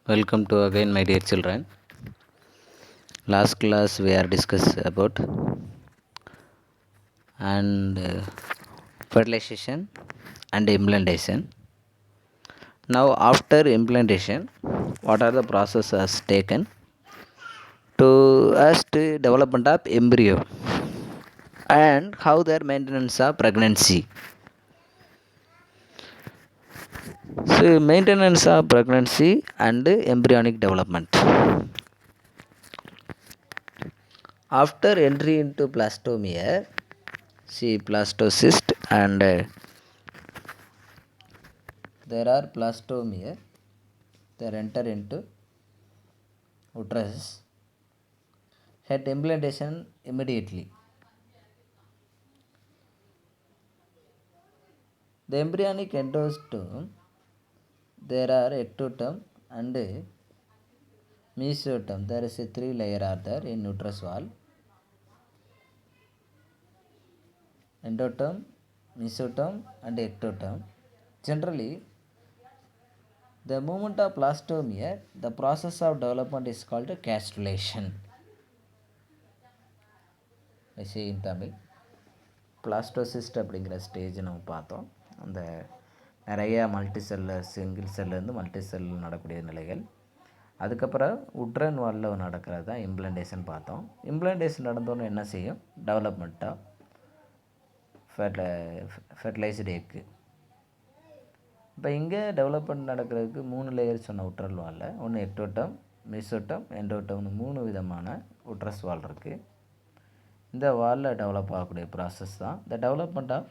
Welcome to again, my dear children. Last class we are discussed about and fertilization and implantation. Now, after implantation, what are the processes taken to us to development of embryo and how their maintenance of pregnancy. So, maintenance of pregnancy and embryonic development. After entry into blastomere, see blastocyst and there are blastomere. They enter into uterus. Had implantation immediately. The embryonic endosperm, there are ectoderm and mesoderm. There is a 3-layer are there in uterus wall. Endoderm, mesoderm and ectoderm. Generally, the movement of blastomere, the process of development is called gastrulation. I say in Tamil. Blastocyst அப்படிங்கிற stage நம்ம பார்த்தோம். அந்த நிறைய multi cell single செல்லேருந்து multi செல் நடக்கூடிய நிலைகள். அதுக்கப்புறம் உட்ரன் வாலில் நடக்கிறது தான் இம்ப்ளான்டேஷன் பார்த்தோம். இம்ப்ளான்டேஷன் நடந்தோன்னு என்ன செய்யும்? டெவலப்மெண்ட்டாக ஃபெர்டிலைஸ்டு எக்கு. இப்போ இங்கே டெவலப்மெண்ட் நடக்கிறதுக்கு 3 லேயர் சொன்ன உட்ரல் வாலில் ஒன்று எக்டோட்டம், மெசோட்டம், எண்டோட்டம்னு 3 விதமான உட்ரஸ் வால் இருக்குது. இந்த வாலில் டெவலப் ஆகக்கூடிய ப்ராசஸ் தான் த டெவலப்மெண்ட் ஆஃப்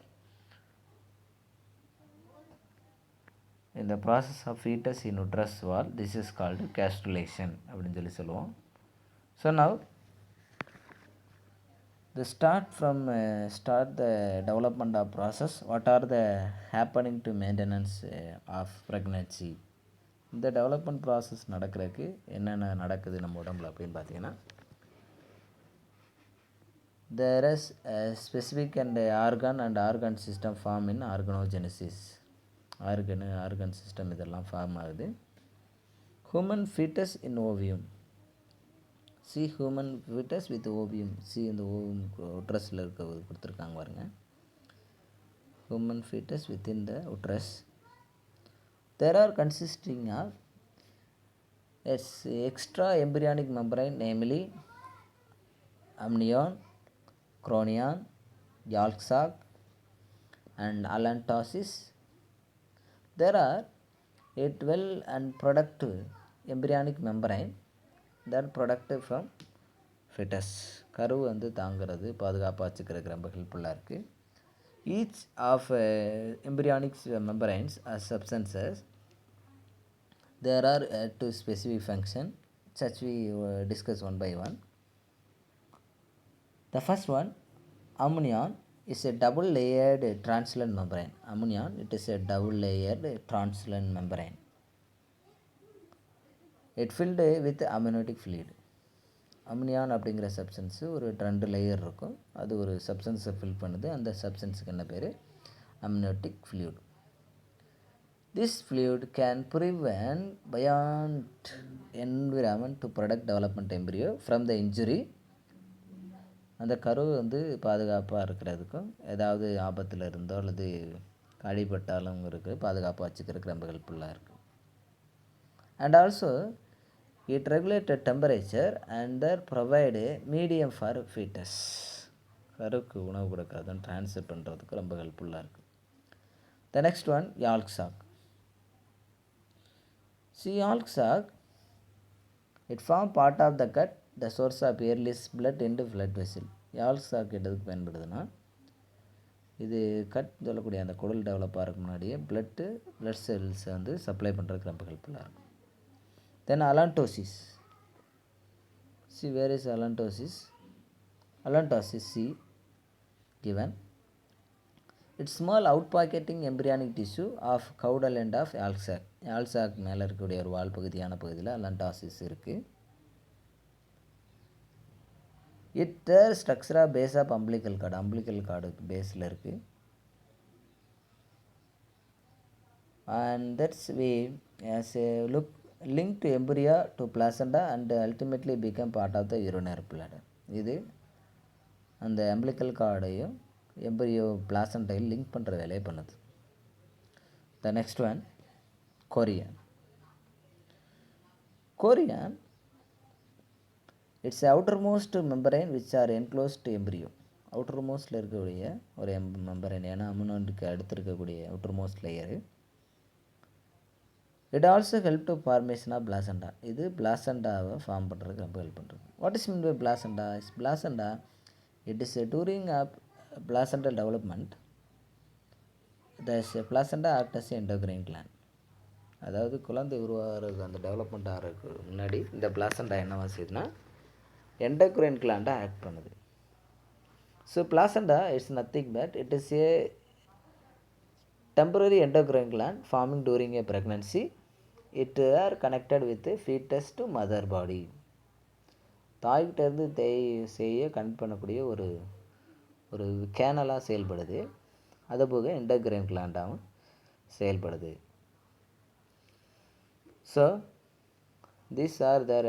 இந்த process of foetus in uterus wall. This is called gastrulation அப்படின்னு சொல்லுவோம். So now the start the development of process. What are the happening to maintenance of pregnancy? இந்த development process நடக்கிறதுக்கு என்னென்ன நடக்குது நம்ம உடம்புல அப்படின்னு பார்த்தீங்கன்னா, there is a specific and organ system form in organogenesis. Organ system இதெல்லாம் ஃபார்ம் ஆகுது. ஹியூமன் ஃபீட்டஸ் இன் ஓவியம். சி ஹியூமன் ஃபீட்டஸ் வித் ஓவியம். சி இந்த ஓவியம் உட்ரஸில் இருக்க கொடுத்துருக்காங்க பாருங்க. Human foetus within the uterus. There are consisting of extra embryonic membrane, namely amnion, chorion, yolk sac and allantosis. There are a 12 and productive embryonic membrane that productive from fetus. கரு வந்து தாங்கிறது பாதுகாப்பாக வச்சுக்கிறதுக்கு ரொம்ப ஹெல்ப்ஃபுல்லாக இருக்குது. Each of embryonic membranes are substances. There are two specific function such we discuss one by one. The first one, amnion, is a double layered translucent membrane. Amnion, it is a double layered translucent membrane. It filled with amniotic fluid. அம்னியான் அப்படிங்கிற substance ஒரு 2 layer இருக்கும். அது ஒரு சப்ஸ்டன்ஸை fill பண்ணுது. அந்த சப்ஸ்டன்ஸுக்கு என்ன பேர்? Amniotic fluid. This fluid can prevent beyond environment to protect development embryo from the injury. அந்த கரு வந்து பாதுகாப்பாக இருக்கிறதுக்கும், ஏதாவது ஆபத்தில் இருந்தோ அல்லது அடிபட்டாலும் இருக்குது பாதுகாப்பாக வச்சுக்கிறதுக்கு ரொம்ப ஹெல்ப்ஃபுல்லாக இருக்குது. And also it regulated temperature and provide a medium for fetus. கருக்கு உணவு கொடுக்கறதும் ட்ரான்ஸ்ஃபர் பண்ணுறதுக்கு ரொம்ப ஹெல்ப்ஃபுல்லாக இருக்குது. The next one, yolk sac. See, yolk sac, it form part of the gut, the source of airless blood into blood vessel. yolk sac எதுக்கு பயன்படுதுன்னா, இது cut சொல்லக்கூடிய அந்த குடல் டெவலப் ஆகிறதுக்கு முன்னாடியே blood செல்ஸை வந்து சப்ளை பண்ணுறதுக்கு ரொம்ப ஹெல்ப்ஃபுல்லாக இருக்கும். Then allantosis. See, where is allantosis? Allantosis, see, given. It's small outpocketing embryonic tissue of caudal end of yolk sac. yolk sac மேலே இருக்கக்கூடிய ஒரு வால் பகுதியான பகுதியில் allantosis இருக்குது. It structure of base of umbilical cord. umbilical cord பேஸில் இருக்குது. And that's way as a look link to embryo to placenta and ultimately become part of the urinary bladder. இது அந்த umbilical கார்டையும் எம்பரியோ பிளாசண்டையும் லிங்க் பண்ணுற வேலையை பண்ணுது. The next one, chorion. Chorion, it's the outermost membrane which are enclosed to embryo. அவுட்டர்மோஸ்டில் இருக்கக்கூடிய ஒரு membrane, ஏன்னா அமினோனுக்கு அடுத்து இருக்கக்கூடிய outermost layer. It also help to formation of placenta. இது பிளாசண்டாவை ஃபார்ம் பண்ணுறதுக்கு ரொம்ப ஹெல்ப் பண்ணுறது. What is mean by placenta? Placenta, it is during of placental development the placenta act as endocrine gland. அதாவது குழந்தை உருவாகிறதுக்கு அந்த டெவலப்மெண்ட் ஆகிறதுக்கு முன்னாடி இந்த பிளாசண்டா என்னவா செய்யுதுன்னா எண்டோக்ரைன் கிளாண்டை ஆக்ட் பண்ணுது. So placenta it's nothing but it is A temporary endocrine gland forming during a pregnancy. It are connected with a fetus to mother body. தாய்கிட்டேருந்து செய்ய கனெக்ட் பண்ணக்கூடிய ஒரு ஒரு கேனலாக செயல்படுது. அதுபோக எண்டோக்ரைன் கிளாண்டாகவும் செயல்படுது. So these are the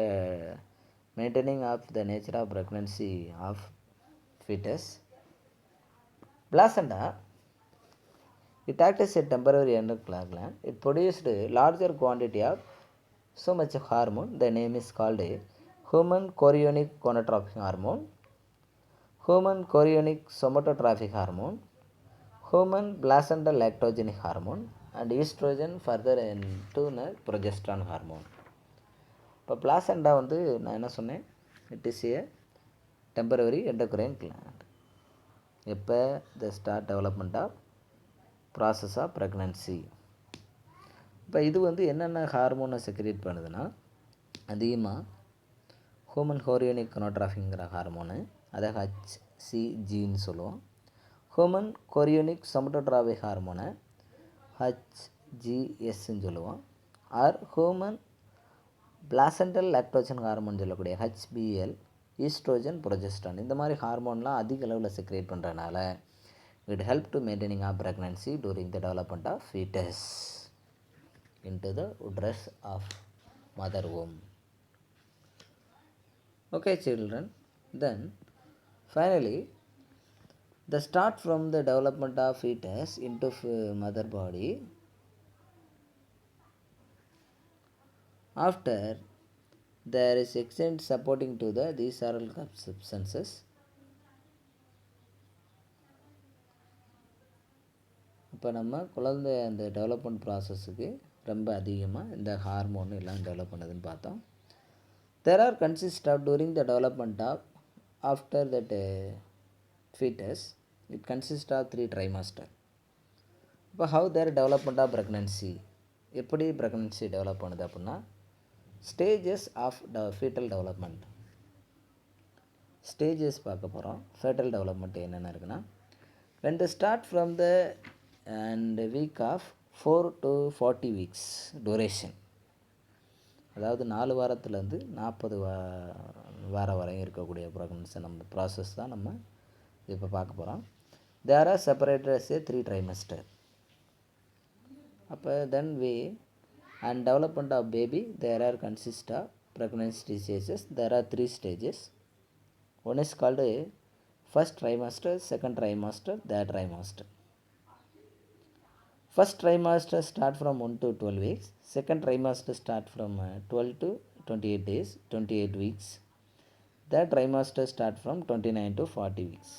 maintaining of the nature of pregnancy of fetus. Placenta, it acts as a temporary endocrine gland. It produced a larger quantity of so much hormone. The name is called a human chorionic gonadotrophic hormone, human chorionic somatotrophic hormone, human placental lactogenic hormone, and estrogen further into progesterone hormone. இப்போ placenta வந்து நான் என்ன சொன்னேன், it is a temporary endocrine gland. எப்போ the start development of process of pregnancy. இப்போ இது வந்து என்னென்ன ஹார்மோனை செக்ரேட் பண்ணுதுன்னா, அதிகமாக ஹூமன் ஹோரியோனிக் கொனோட்ராஃபிங்கிற ஹார்மோனு, அதை HCGன்னு சொல்லுவோம். ஹூமன் கொரியோனிக் சொமட்டோட்ராபிக் ஹார்மோனை HGSன்னு சொல்லுவோம். Or human placental lactogen hormone சொல்லக்கூடிய HBL, ஈஸ்ட்ரோஜன், ப்ரொஜெஸ்ட்ரான், இந்த மாதிரி ஹார்மோன்லாம் அதிக அளவில் செக்ரேட் பண்ணுறதுனால it help to maintaining of pregnancy during the development of fetus into the uterus of mother womb. Okay children, then finally the start from the development of fetus into mother body. After there is extent supporting to the these are all substances. இப்போ நம்ம குழந்தை அந்த development ப்ராசஸுக்கு ரொம்ப அதிகமாக இந்த hormone எல்லாம் develop பண்ணுதுன்னு பார்த்தோம். There are consist of during the development of after that fetus, it consists of 3 trimester. இப்போ how their development of pregnancy, எப்படி ப்ரெக்னன்சி டெவலப் பண்ணுது அப்படின்னா, stages of foetal development. Stages பார்க்க போகிறோம். ஃபீட்டல் டெவலப்மெண்ட் என்னென்ன இருக்குன்னா, when they start from the and week of 4 to 40 weeks duration. அதாவது 4 வாரத்துலேருந்து 40 வாரம் வரையும் இருக்கக்கூடிய ப்ரெக்னன்சி நம்ம ப்ராசஸ் தான் நம்ம இப்போ பார்க்க போகிறோம். There are separated as a 3 trimester. அப்போ then we and development of baby there are consist of pregnancy stages. There are 3 stages. One is called first trimester, second trimester, third trimester. First trimester start from 1 to 12 weeks. Second trimester start from 12 to 28 days, 28 weeks. Third trimester start from 29 to 40 weeks.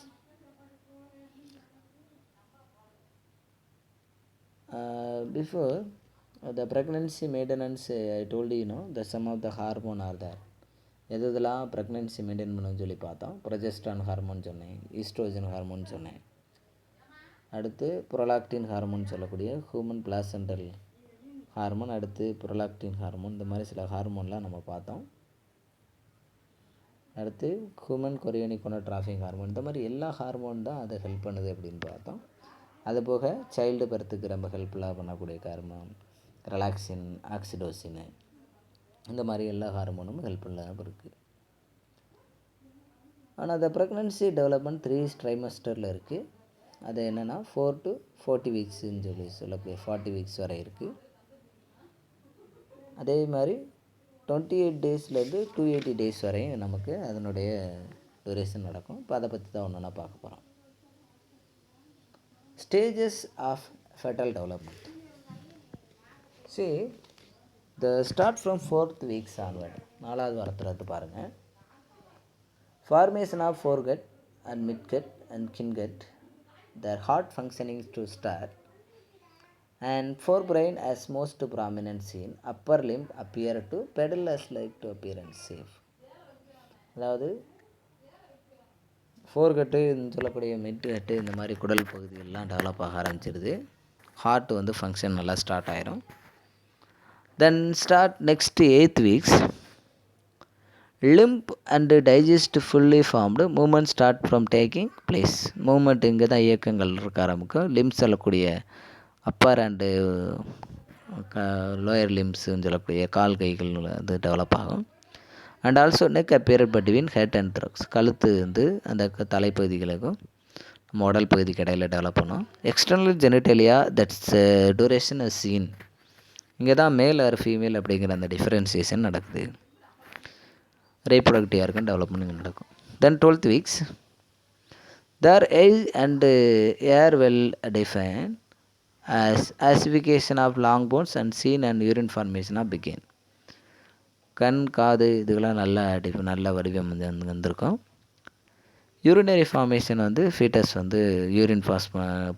Before the pregnancy maintenance, I told you, the some of the hormone are there. எதெல்லாம் pregnancy maintain பண்ணணும்னு சொல்லி பார்த்தோம். Progesterone hormone சொன்னேன், oestrogen hormone சொன்னேன். அடுத்து prolactin hormone சொல்லக்கூடிய human பிளாசெண்டல் hormone, அடுத்து prolactin hormone, இந்த மாதிரி சில ஹார்மோன்லாம் நம்ம பார்த்தோம். அடுத்து ஹியூமன் கொரியோனிக் கொனோட்ராஃபிக் ஹார்மோன், இந்த மாதிரி எல்லா ஹார்மோன் தான் அதை ஹெல்ப் பண்ணுது அப்படின்னு பார்த்தோம். அதுபோக சைல்டு பர்த்துக்கு ரொம்ப ஹெல்ப்ஃபுல்லாக பண்ணக்கூடிய ஹார்மோன் ரிலாக்சின், ஆக்சிடோசின், இந்த மாதிரி எல்லா ஹார்மோனும் ஹெல்ப்ஃபுல்லாக இருக்குது. ஆனால் அந்த ப்ரெக்னன்சி டெவலப்மெண்ட் 3 ட்ரைமஸ்டரில் இருக்குது. அது என்னென்னா 4 to 40 வீக்ஸுன்னு சொல்லக்கூடிய 40 வீக்ஸ் வரை இருக்குது. அதே மாதிரி 28 டேஸ்லேருந்து 280 டேஸ் வரையும் நமக்கு அதனுடைய டூரேஷன் நடக்கும். இப்போ அதை பற்றி தான் ஒன்று பார்க்க போகிறோம். Stages of foetal development. See, the start from 4th weeks onward. 4வது வாரத்திலிருந்து பாருங்கள். Formation of foregut and midgut and hindgut. Their heart functioning to start. And forebrain as most prominent scene. Upper limb appear to pedal as like to appearance safe. அதாவது ஃபோர்கட்டுன்னு சொல்லக்கூடிய மிட்கட்டு இந்த மாதிரி குடல் பகுதியெல்லாம் develop ஆக ஆரம்பிச்சிடுது. Heart வந்து ஃபங்க்ஷன் நல்லா start ஆயிரும். தென் start next 8th weeks limb and digest fully formed. Movement start from taking place. Movement இங்கே தான் இயக்கங்கள் இருக்க ஆரம்பிக்கும். லிம்ஸ் சொல்லக்கூடிய அப்பர் அண்டு லோயர் லிம்ஸுன்னு சொல்லக்கூடிய கால் கைகள் வந்து டெவலப் ஆகும். And also neck appear between head and thorax. கழுத்து வந்து அந்த தலைப்பகுதிகளுக்கும் நம்ம உடல் பகுதிக்கு இடையில் டெவலப் பண்ணும். External genitalia that's duration as seen. இங்கே தான் மேல் ஆர் ஃபீமேல் அப்படிங்கிற அந்த டிஃப்ரென்சியேஷன் நடக்குது. ரீப்ரொடக்டிவ் ஆர்கன் டெவலப்மெண்ட் நடக்கும். தென் 12th weeks there age and air well define as acidification of long bones and seen and urine formation of begin. கண் காது இதுக்கெல்லாம் நல்ல வடிவம் வந்து வந்திருக்கும். யூரினரி ஃபார்மேஷன் வந்து ஃபீட்டஸ் வந்து யூரின்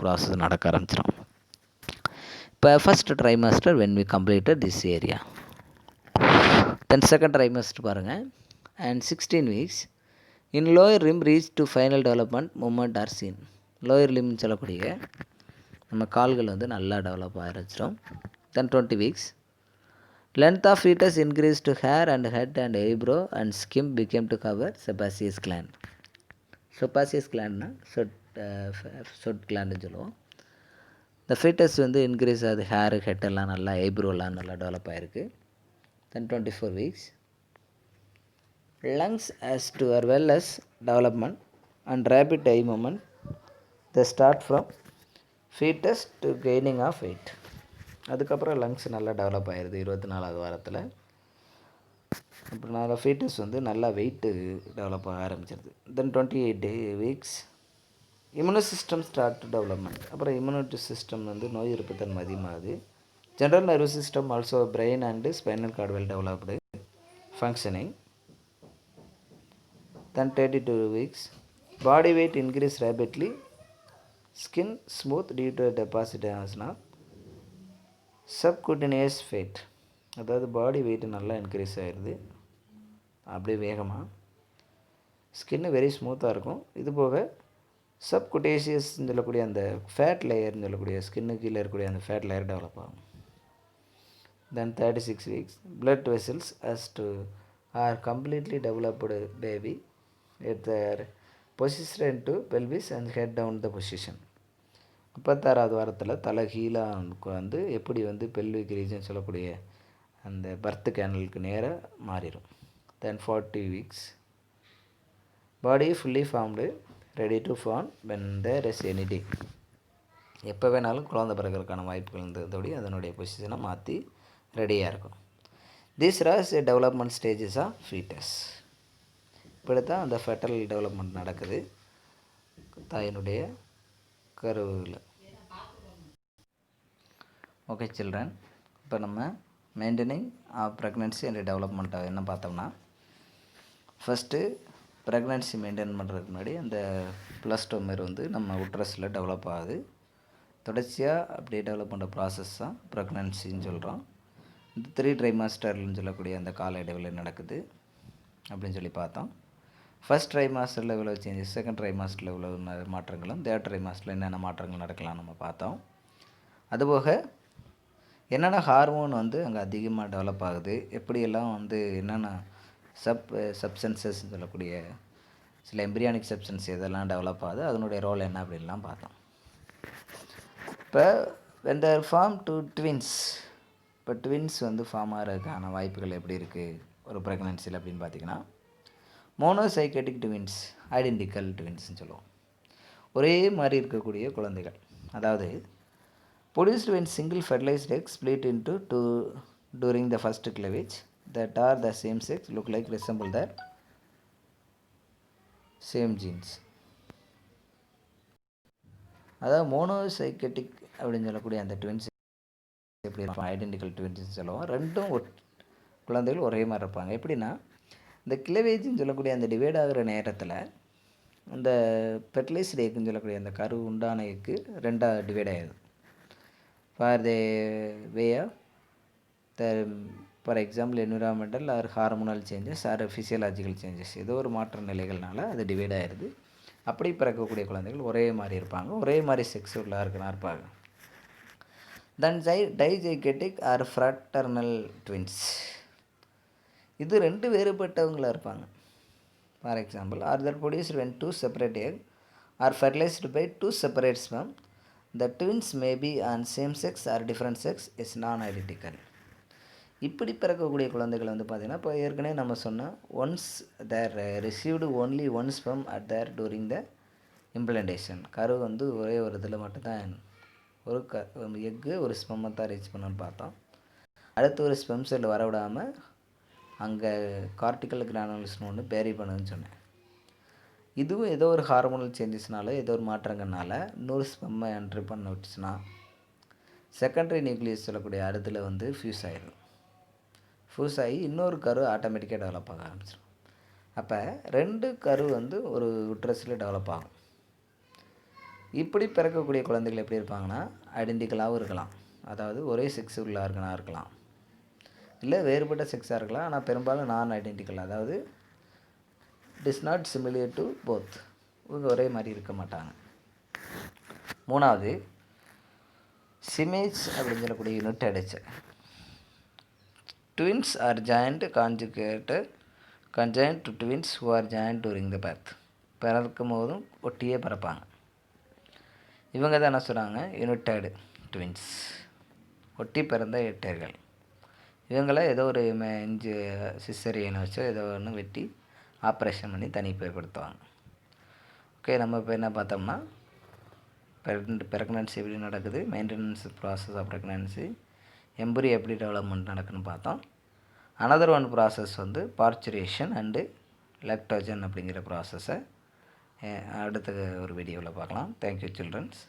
ப்ராசஸ் நடக்க ஆரம்பிச்சிடும். இப்போ first trimester when we completed this area. Then second trimester பாருங்கள். And 16 weeks in lower limb reach to final development moment are seen. Lower லிம்னு சொல்லக்கூடிய நம்ம கால்கள் வந்து நல்லா டெவலப் ஆகிருச்சிடும். Then 20 weeks length of foetus increase to hair and head and eyebrow and skin become to cover sebaceous gland. Sebaceous கிளாண்ட்னா சொட் கிளாண்டுன்னு சொல்லுவோம். இந்த ஃபீட்டஸ் வந்து இன்க்ரீஸ் ஆகுது. ஹேரு ஹெட்டெல்லாம் நல்லா ஐப்ரோலாம் நல்லா டெவலப் ஆகிருக்கு. தென் 24 weeks lungs as to as well as development and rapid eye movement. They start from fetus to gaining of weight. அதுக்கப்புறம் lungs நல்லா டெவலப் ஆகிடுது 24வது வாரத்தில். அப்புறம் ஃபீட்டஸ் வந்து நல்லா வெயிட்டு டெவலப் ஆக ஆரம்பிச்சிருது. தென் 28 weeks immuno system start development. அப்புறம் இம்யூனிட்டி சிஸ்டம் வந்து நோய் எதிர்ப்பு தன்மை அதிகமாகுது. General nervous system also brain and spinal cord well developed functioning. Then 32 weeks body weight increase rapidly. Skin smooth due to deposition of subcutaneous fat. அதாவது body weight நல்லா increase ஆகிடுது அப்படியே வேகமாக. ஸ்கின்னு வெரி ஸ்மூத்தாக இருக்கும். இது போக சப்குட்டேஷியஸ்ன்னு சொல்லக்கூடிய அந்த ஃபேட் லேயர்னு சொல்லக்கூடிய ஸ்கின்னு கீழே இருக்கக்கூடிய அந்த ஃபேட் லேயர் டெவலப் ஆகும். தென் 36 weeks blood vessels as to are completely developed baby at their position to pelvis and head down the position. 36வது வாரத்தில் தலை கீழாக வந்து எப்படி வந்து பெல்விக் ரீஜன் சொல்லக்கூடிய அந்த பர்த் கேனலுக்கு நேராக மாறிடும். Then 40 weeks body fully formed ready to form when there is any day. எப்போ வேணாலும் குழந்தை பிறகுறதுக்கான வாய்ப்புகள் இருந்ததோடு அதனுடைய பொசிஷனை மாற்றி ரெடியாக இருக்கும். திஸ் ராஸ் a development stages of foetus. இப்படி தான் அந்த ஃபெட்டல் டெவலப்மெண்ட் நடக்குது தாயினுடைய கருவில். ஓகே சில்ட்ரன், இப்போ நம்ம மெயின்டெனிங் ஆஃப் ப்ரெக்னென்சி அண்ட் டெவலப்மெண்ட்டை என்ன பார்த்தோம்னா, ஃபஸ்ட்டு ப்ரெக்னென்சி மெயின்டைன் பண்ணுறதுக்கு முன்னாடி அந்த பிளஸ்டோமர் வந்து நம்ம உட்ரஸில் டெவலப் ஆகுது. தொடர்ச்சியாக அப்படியே டெவலப் பண்ணுற ப்ராசஸ் தான் ப்ரெக்னென்சின்னு சொல்கிறோம். இந்த 3 ட்ரைமாஸ்டர்னு சொல்லக்கூடிய அந்த கால இடைவெளி நடக்குது அப்படின்னு சொல்லி பார்த்தோம். ஃபஸ்ட் ட்ரைமாஸ்டரில் இவ்வளோ சேஞ்சஸ், செகண்ட் ட்ரைமாஸ்டரில் இவ்வளோ மாற்றங்களும், தேர்ட் ட்ரைமாஸ்டரில் என்னென்ன மாற்றங்கள் நடக்கலாம் நம்ம பார்த்தோம். அதுபோக என்னென்ன ஹார்மோன் வந்து அங்கே அதிகமாக டெவலப் ஆகுது, எப்படியெல்லாம் வந்து என்னென்ன சப்ஸ்டன்சஸ் சொல்லக்கூடிய சில எம்பிரியானிக் சப்ஸ்டன்ஸ் இதெல்லாம் டெவலப் ஆகுது, அதனுடைய ரோல் என்ன அப்படின்லாம் பார்த்தோம். இப்போ when they form two twins, இப்போ ட்வின்ஸ் வந்து ஃபார்ம் ஆகிறதுக்கான வாய்ப்புகள் எப்படி இருக்குது ஒரு ப்ரெக்னென்சியில் அப்படின்னு பார்த்திங்கன்னா, மோனோசைக்கட்டிக் ட்வின்ஸ், ஐடென்டிக்கல் ட்வின்ஸ்னு சொல்லுவோம். ஒரே மாதிரி இருக்கக்கூடிய குழந்தைகள். அதாவது produced when single fertilized egg split into two during the first cleavage. that are the same sex look like resemble their same genes. அதாவது மோனோசைக்கட்டிக் அப்படின்னு சொல்லக்கூடிய அந்த ட்வின்ஸ் எப்படி இருப்பாங்க, ஐடென்டிக்கல் ட்வின்ஸ்னு சொல்லுவோம். ரெண்டும் குழந்தைகள் ஒரே மாதிரி இருப்பாங்க. எப்படின்னா இந்த கிளவேஜ்னு சொல்லக்கூடிய அந்த டிவைட் ஆகிற நேரத்தில் இந்த ஃபெர்டிலைஸ்டு எக்குன்னு சொல்லக்கூடிய அந்த கரு உண்டான எக்கு ரெண்டாக டிவைட் ஆகிடுது. For the way of the for example environmental or hormonal changes or physiological changes, ஏதோ ஒரு மாற்ற நிலைகள்னால அது டிவைட் ஆகிடுது. அப்படி பிறக்கக்கூடிய குழந்தைகள் ஒரே மாதிரி இருப்பாங்க, ஒரே மாதிரி செக்ஸ் உள்ளாக இருப்பாங்க. தென் டைஜைகெட்டிக் ஆர் ஃப்ராட்டர்னல் ட்வின்ஸ், இது ரெண்டு வேறுபட்டவங்களாக இருப்பாங்க. For example or that produced when two separate egg are fertilized by two separate sperm. The twins may be on same sex or different sex is non-identical. இப்படி பிறக்கக்கூடிய குழந்தைகள் வந்து பார்த்திங்கன்னா, இப்போ ஏற்கனவே நம்ம சொன்னோம், once there received only one sperm at there during the implantation. கரு வந்து ஒரே ஒரு இதில் மட்டும்தான் ஒரு எக்கு ஒரு ஸ்பெம்மை தான் ரீச் பண்ணணும்னு பார்த்தோம். அடுத்து ஒரு ஸ்பெம் செல் வர விடாமல் அங்கே கார்டிக்கல் கிரானுல்ஸ்னு ஒன்று பேரி பண்ணுதுன்னு சொன்னேன். இதுவும் ஏதோ ஒரு ஹார்மோனல் சேஞ்சஸ்னால, ஏதோ ஒரு மாற்றங்கள்னால இன்னொரு ஸ்பெம்மை என்ட்ரி பண்ண விட்டுச்சுன்னா செகண்டரி நியூக்ளியஸ் சொல்லக்கூடிய அடுத்தில் வந்து ஃபியூஸ் ஆகிடும். ஃபியூஸ் ஆகி இன்னொரு கரு ஆட்டோமேட்டிக்காக டெவலப் ஆக ஆரம்பிச்சிடும். அப்போ ரெண்டு கரு வந்து ஒரு யுட்ரஸில் டெவலப் ஆகும். இப்படி பிறக்கக்கூடிய குழந்தைகள் எப்படி இருப்பாங்கன்னா, ஐடென்டிக்கலாகவும் இருக்கலாம், அதாவது ஒரே செக்ஸ் உள்ளாக இருக்கலாம், இல்லை வேறுபட்ட செக்ஸாக இருக்கலாம். ஆனால் பெரும்பாலும் நான் ஐடென்டிக்கல், அதாவது it is not similar to both, இவங்க ஒரே மாதிரி இருக்க மாட்டாங்க. மூணாவது சிமேஜ் அப்படின்னு சொல்லக்கூடிய யூனிட் அடிச்சு twins or joint conjoint to twins who are joint during the birth. பிறக்கும் போதும் ஒட்டியே பிறப்பாங்க. இவங்க தான் என்ன சொல்கிறாங்க, யுனிட்டட் ட்வின்ஸ், ஒட்டி பிறந்த எட்டர்கள். இவங்கள ஏதோ ஒரு சிசரியனை வச்சோ ஏதோ ஒன்று வெட்டி ஆப்ரேஷன் பண்ணி தனிப்பேற்படுத்துவாங்க. ஓகே, நம்ம இப்போ என்ன பார்த்தோம்னா, ப்ரெக்னன்சி எப்படி நடக்குது, maintenance process of pregnancy, embryo எப்படி டெவலப்மெண்ட் நடக்குதுன்னு பார்த்தோம். அனதர் ஒன் ப்ராசஸ் வந்து பார்ச்சுரேஷன் அண்டு லாக்டோஜன் அப்படிங்கிற ப்ராசஸை அடுத்த ஒரு வீடியோவில் பார்க்கலாம். Thank you children's.